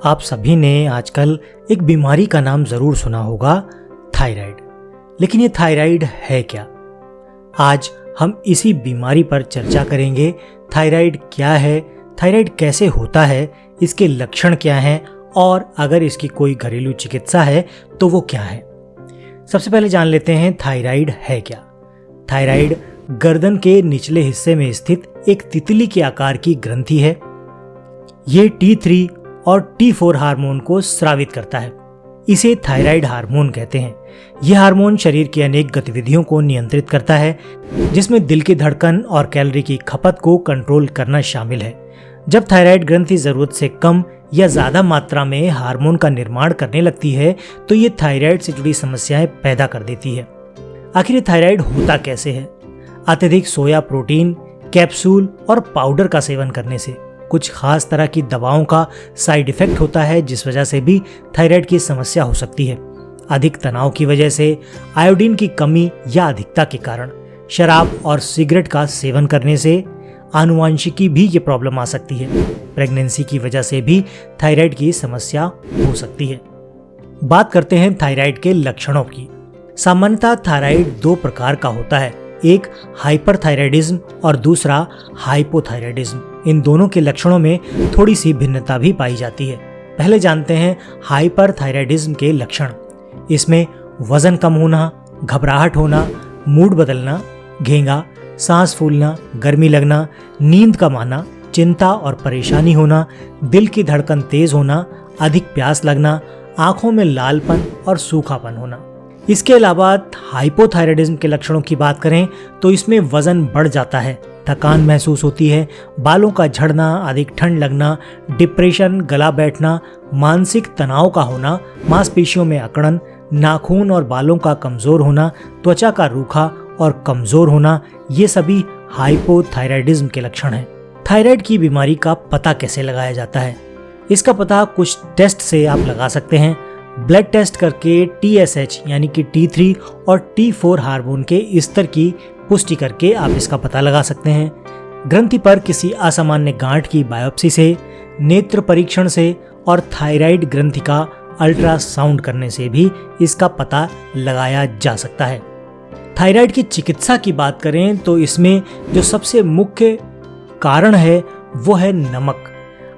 आप सभी ने आजकल एक बीमारी का नाम जरूर सुना होगा, थायराइड। लेकिन ये थायराइड है क्या? आज हम इसी बीमारी पर चर्चा करेंगे। थायराइड क्या है, थायराइड कैसे होता है, इसके लक्षण क्या हैं और अगर इसकी कोई घरेलू चिकित्सा है तो वो क्या है। सबसे पहले जान लेते हैं थायराइड है क्या। थायराइड गर्दन के निचले हिस्से में स्थित एक तितली के आकार की ग्रंथि है। ये T3 और T4 हार्मोन को स्रावित करता है। इसे थायराइड हार्मोन कहते हैं। यह हार्मोन शरीर की अनेक गतिविधियों को नियंत्रित करता है, जिसमें दिल की धड़कन और कैलोरी की खपत को कंट्रोल करना शामिल है। जब थायराइड ग्रंथि जरूरत से कम या ज्यादा मात्रा में हार्मोन का निर्माण करने लगती है तो ये थायराइड से जुड़ी समस्याएं पैदा कर देती है। आखिर थायराइड होता कैसे है? अत्यधिक सोया प्रोटीन, कैप्सूल और पाउडर का सेवन करने से, कुछ खास तरह की दवाओं का साइड इफेक्ट होता है जिस वजह से भी थायराइड की समस्या हो सकती है। अधिक तनाव की वजह से, आयोडीन की कमी या अधिकता के कारण, शराब और सिगरेट का सेवन करने से, आनुवांशिकी भी ये प्रॉब्लम आ सकती है। प्रेगनेंसी की वजह से भी थायराइड की समस्या हो सकती है। बात करते हैं थायराइड के लक्षणों की। सामान्यतः थायराइड दो प्रकार का होता है, एक हाइपरथायराइडिज्म और दूसरा हाइपोथायराइडिज्म। इन दोनों के लक्षणों में थोड़ी सी भिन्नता भी पाई जाती है। पहले जानते हैं हाइपरथायराइडिज्म के लक्षण। इसमें वजन कम होना, घबराहट होना, मूड बदलना, घेंगा, सांस फूलना, गर्मी लगना, नींद कम आना, चिंता और परेशानी होना, दिल की धड़कन तेज होना, अधिक प्यास लगना, आंखों में लालपन और सूखापन होना। इसके अलावा हाइपोथायराइडिज्म के लक्षणों की बात करें तो इसमें वजन बढ़ जाता है, थकान महसूस होती है, बालों का झड़ना, अधिक ठंड लगना, डिप्रेशन, गला बैठना, मानसिक तनाव का होना, मांसपेशियों में अकड़न, नाखून और बालों का कमजोर होना, त्वचा का रूखा और कमजोर होना, ये सभी हाइपोथायराइडिज्म के लक्षण हैं। थायराइड की बीमारी का पता कैसे लगाया जाता है? इसका पता कुछ टेस्ट से आप लगा सकते हैं। ब्लड टेस्ट करके TSH यानी कि T3 और T4 हार्मोन के स्तर की पुष्टि करके आप इसका पता लगा सकते हैं। ग्रंथि पर किसी असामान्य गांठ की बायोप्सी से, नेत्र परीक्षण से और थायराइड ग्रंथि का अल्ट्रासाउंड करने से भी इसका पता लगाया जा सकता है। थायराइड की चिकित्सा की बात करें तो इसमें जो सबसे मुख्य कारण है वो है नमक।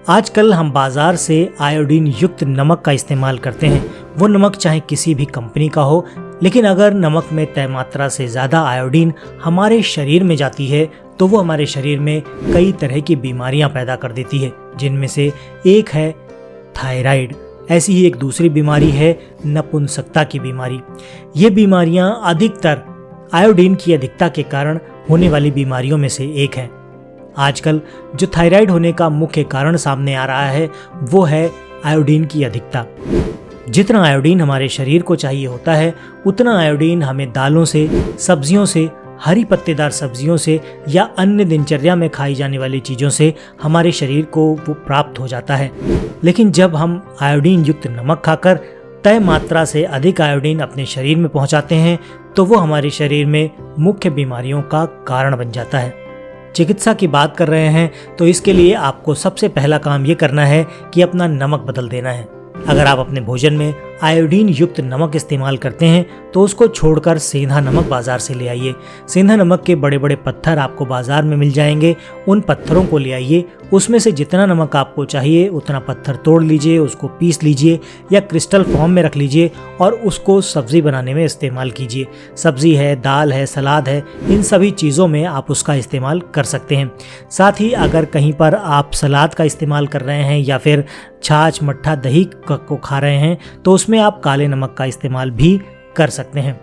आजकल हम बाजार से आयोडीन युक्त नमक का इस्तेमाल करते हैं। वो नमक चाहे किसी भी कंपनी का हो, लेकिन अगर नमक में तय मात्रा से ज़्यादा आयोडीन हमारे शरीर में जाती है तो वो हमारे शरीर में कई तरह की बीमारियां पैदा कर देती है, जिनमें से एक है थायराइड। ऐसी ही एक दूसरी बीमारी है नपुंसकता की बीमारी। ये बीमारियां अधिकतर आयोडीन की अधिकता के कारण होने वाली बीमारियों में से एक है। आजकल जो थायराइड होने का मुख्य कारण सामने आ रहा है वो है आयोडीन की अधिकता। जितना आयोडीन हमारे शरीर को चाहिए होता है उतना आयोडीन हमें दालों से, सब्जियों से, हरी पत्तेदार सब्जियों से या अन्य दिनचर्या में खाई जाने वाली चीज़ों से हमारे शरीर को वो प्राप्त हो जाता है। लेकिन जब हम आयोडीन युक्त नमक खाकर तय मात्रा से अधिक आयोडीन अपने शरीर में पहुंचाते हैं तो वो हमारे शरीर में मुख्य बीमारियों का कारण बन जाता है। चिकित्सा की बात कर रहे हैं तो इसके लिए आपको सबसे पहला काम ये करना है कि अपना नमक बदल देना है। अगर आप अपने भोजन में आयोडीन युक्त नमक इस्तेमाल करते हैं तो उसको छोड़कर सेंधा नमक बाजार से ले आइए। सेंधा नमक के बड़े बड़े पत्थर आपको बाजार में मिल जाएंगे, उन पत्थरों को ले आइए। उसमें से जितना नमक आपको चाहिए उतना पत्थर तोड़ लीजिए, उसको पीस लीजिए या क्रिस्टल फॉर्म में रख लीजिए और उसको सब्जी बनाने में इस्तेमाल कीजिए। सब्जी है, दाल है, सलाद है, इन सभी चीज़ों में आप उसका इस्तेमाल कर सकते हैं। साथ ही अगर कहीं पर आप सलाद का इस्तेमाल कर रहे हैं या फिर छाछ, मट्ठा, दही को खा रहे हैं तो उसमें आप काले नमक का इस्तेमाल भी कर सकते हैं।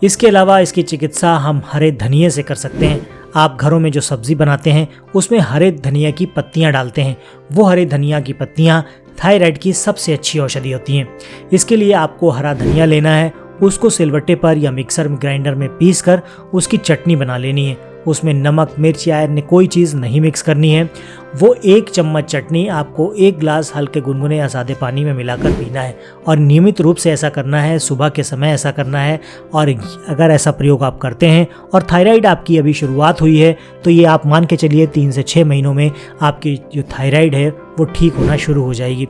इसके अलावा इसकी चिकित्सा हम हरे धनिये से कर सकते हैं। आप घरों में जो सब्जी बनाते हैं उसमें हरे धनिया की पत्तियां डालते हैं। वो हरे धनिया की पत्तियां थायराइड की सबसे अच्छी औषधि होती हैं। इसके लिए आपको हरा धनिया लेना है, उसको सिलबट्टे पर या मिक्सर ग्राइंडर में पीस कर उसकी चटनी बना लेनी है। उसमें नमक, मिर्च या अन्य कोई चीज़ नहीं मिक्स करनी है। वो 1 चम्मच चटनी आपको 1 गिलास हल्के गुनगुने या सादे पानी में मिलाकर पीना है और नियमित रूप से ऐसा करना है। सुबह के समय ऐसा करना है और अगर ऐसा प्रयोग आप करते हैं और थायराइड आपकी अभी शुरुआत हुई है तो ये आप मान के चलिए 3 से 6 महीनों में आपकी जो थायराइड है वो ठीक होना शुरू हो जाएगी।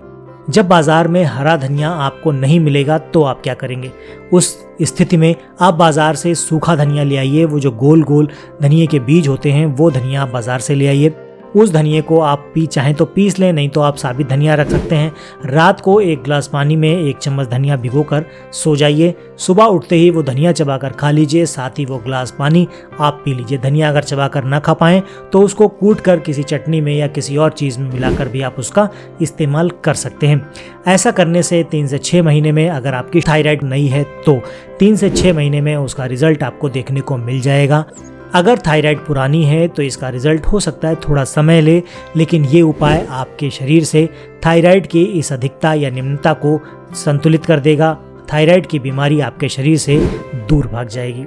जब बाजार में हरा धनिया आपको नहीं मिलेगा तो आप क्या करेंगे? उस स्थिति में आप बाजार से सूखा धनिया ले आइए। वो जो गोल गोल धनिये के बीज होते हैं वो धनिया आप बाजार से ले आइए। उस धनिये को आप चाहें तो पीस लें, नहीं तो आप साबित धनिया रख सकते हैं। रात को 1 गिलास पानी में 1 चम्मच धनिया भिगोकर सो जाइए। सुबह उठते ही वो धनिया चबाकर खा लीजिए, साथ ही वो गिलास पानी आप पी लीजिए। धनिया अगर चबाकर ना खा पाएँ तो उसको कूट कर किसी चटनी में या किसी और चीज़ में मिलाकर भी आप उसका इस्तेमाल कर सकते हैं। ऐसा करने से 3 से 6 महीने में, अगर आपकी थायराइड नहीं है तो 3 से 6 महीने में उसका रिजल्ट आपको देखने को मिल जाएगा। अगर थायराइड पुरानी है तो इसका रिजल्ट हो सकता है थोड़ा समय ले, लेकिन ये उपाय आपके शरीर से थायराइड की इस अधिकता या निम्नता को संतुलित कर देगा। थायराइड की बीमारी आपके शरीर से दूर भाग जाएगी।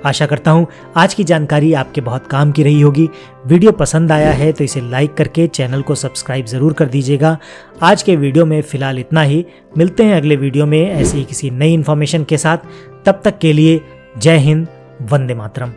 आशा करता हूँ आज की जानकारी आपके बहुत काम की रही होगी। वीडियो पसंद आया है तो इसे लाइक करके चैनल को सब्सक्राइब ज़रूर कर दीजिएगा। आज के वीडियो में फ़िलहाल इतना ही। मिलते हैं अगले वीडियो में ऐसी ही किसी नई इन्फॉर्मेशन के साथ। तब तक के लिए जय हिंद, वंदे मातरम।